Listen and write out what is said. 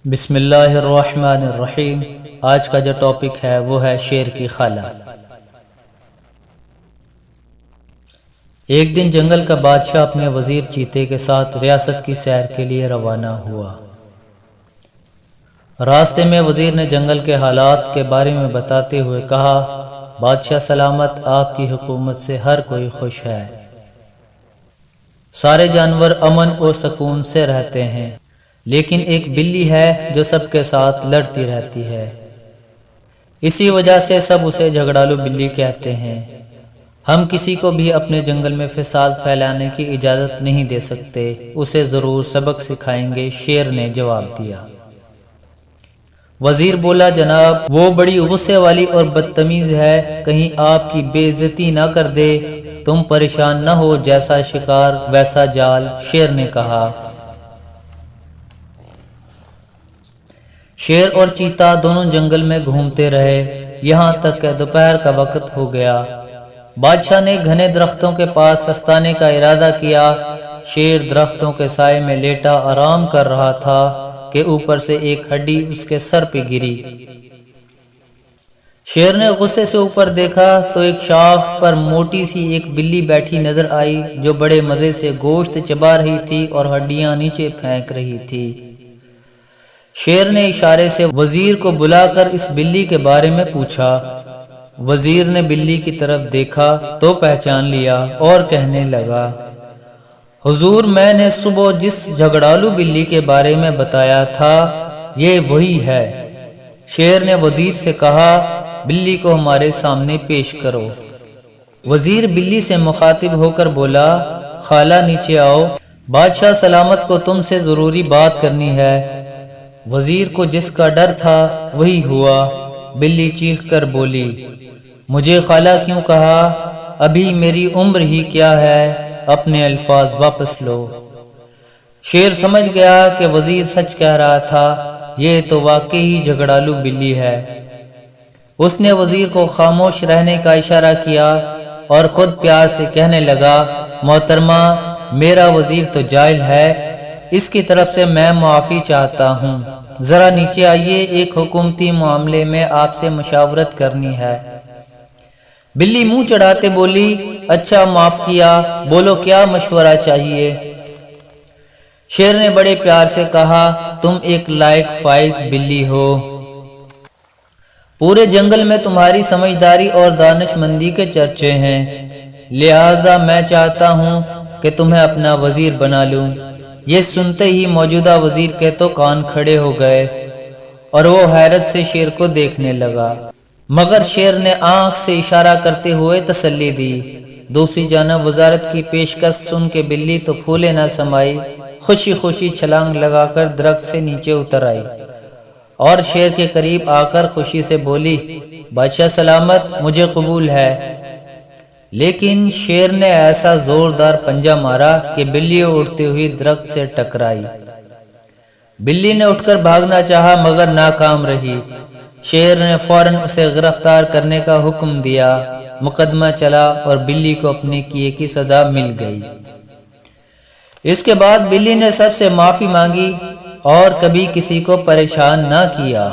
بسم اللہ الرحمن الرحیم۔ آج کا جو ٹاپک ہے وہ ہے شیر کی خالہ۔ ایک دن جنگل کا بادشاہ اپنے وزیر چیتے کے ساتھ ریاست کی سیر کے لیے روانہ ہوا۔ راستے میں وزیر نے جنگل کے حالات کے بارے میں بتاتے ہوئے کہا، بادشاہ سلامت، آپ کی حکومت سے ہر کوئی خوش ہے، سارے جانور امن و سکون سے رہتے ہیں، لیکن ایک بلی ہے جو سب کے ساتھ لڑتی رہتی ہے، اسی وجہ سے سب اسے جھگڑالو بلی کہتے ہیں۔ ہم کسی کو بھی اپنے جنگل میں فساد پھیلانے کی اجازت نہیں دے سکتے، اسے ضرور سبق سکھائیں گے، شیر نے جواب دیا۔ وزیر بولا، جناب وہ بڑی غصے والی اور بدتمیز ہے، کہیں آپ کی بے عزتی نہ کر دے، تم پریشان نہ ہو، جیسا شکار ویسا جال، شیر نے کہا۔ شیر اور چیتا دونوں جنگل میں گھومتے رہے، یہاں تک کہ دوپہر کا وقت ہو گیا۔ بادشاہ نے گھنے درختوں کے پاس سستانے کا ارادہ کیا۔ شیر درختوں کے سائے میں لیٹا آرام کر رہا تھا کہ اوپر سے ایک ہڈی اس کے سر پہ گری۔ شیر نے غصے سے اوپر دیکھا تو ایک شاخ پر موٹی سی ایک بلی بیٹھی نظر آئی جو بڑے مزے سے گوشت چبا رہی تھی اور ہڈیاں نیچے پھینک رہی تھی۔ شیر نے اشارے سے وزیر کو بلا کر اس بلی کے بارے میں پوچھا۔ وزیر نے بلی کی طرف دیکھا تو پہچان لیا اور کہنے لگا، حضور، میں نے صبح جس جھگڑالو بلی کے بارے میں بتایا تھا یہ وہی ہے۔ شیر نے وزیر سے کہا، بلی کو ہمارے سامنے پیش کرو۔ وزیر بلی سے مخاطب ہو کر بولا، خالہ نیچے آؤ، بادشاہ سلامت کو تم سے ضروری بات کرنی ہے۔ وزیر کو جس کا ڈر تھا وہی ہوا، بلی چیخ کر بولی، مجھے خالہ کیوں کہا؟ ابھی میری عمر ہی کیا ہے، اپنے الفاظ واپس لو۔ شیر سمجھ گیا کہ وزیر سچ کہہ رہا تھا، یہ تو واقعی جھگڑالو بلی ہے۔ اس نے وزیر کو خاموش رہنے کا اشارہ کیا اور خود پیار سے کہنے لگا، محترمہ، میرا وزیر تو جاہل ہے، اس کی طرف سے میں معافی چاہتا ہوں، ذرا نیچے آئیے، ایک حکومتی معاملے میں آپ سے مشاورت کرنی ہے۔ بلی منہ چڑھاتے بولی، اچھا معاف کیا، بولو کیا مشورہ چاہیے؟ شیر نے بڑے پیار سے کہا، تم ایک لائق فائق بلی ہو، پورے جنگل میں تمہاری سمجھداری اور دانش مندی کے چرچے ہیں، لہذا میں چاہتا ہوں کہ تمہیں اپنا وزیر بنا لوں۔ یہ سنتے ہی موجودہ وزیر کے تو کان کھڑے ہو گئے اور وہ حیرت سے شیر کو دیکھنے لگا، مگر شیر نے آنکھ سے اشارہ کرتے ہوئے تسلی دی۔ دوسری جانب وزارت کی پیشکش سن کے بلی تو پھولے نہ سمائی، خوشی خوشی چھلانگ لگا کر درخت سے نیچے اتر آئی اور شیر کے قریب آ کر خوشی سے بولی، بادشاہ سلامت، مجھے قبول ہے۔ لیکن شیر نے ایسا زوردار پنجہ مارا کہ بلی اڑتی ہوئی درخت سے ٹکرائی۔ بلی نے اٹھ کر بھاگنا چاہا مگر ناکام رہی۔ شیر نے فوراً اسے گرفتار کرنے کا حکم دیا، مقدمہ چلا اور بلی کو اپنے کیے کی سزا مل گئی۔ اس کے بعد بلی نے سب سے معافی مانگی اور کبھی کسی کو پریشان نہ کیا۔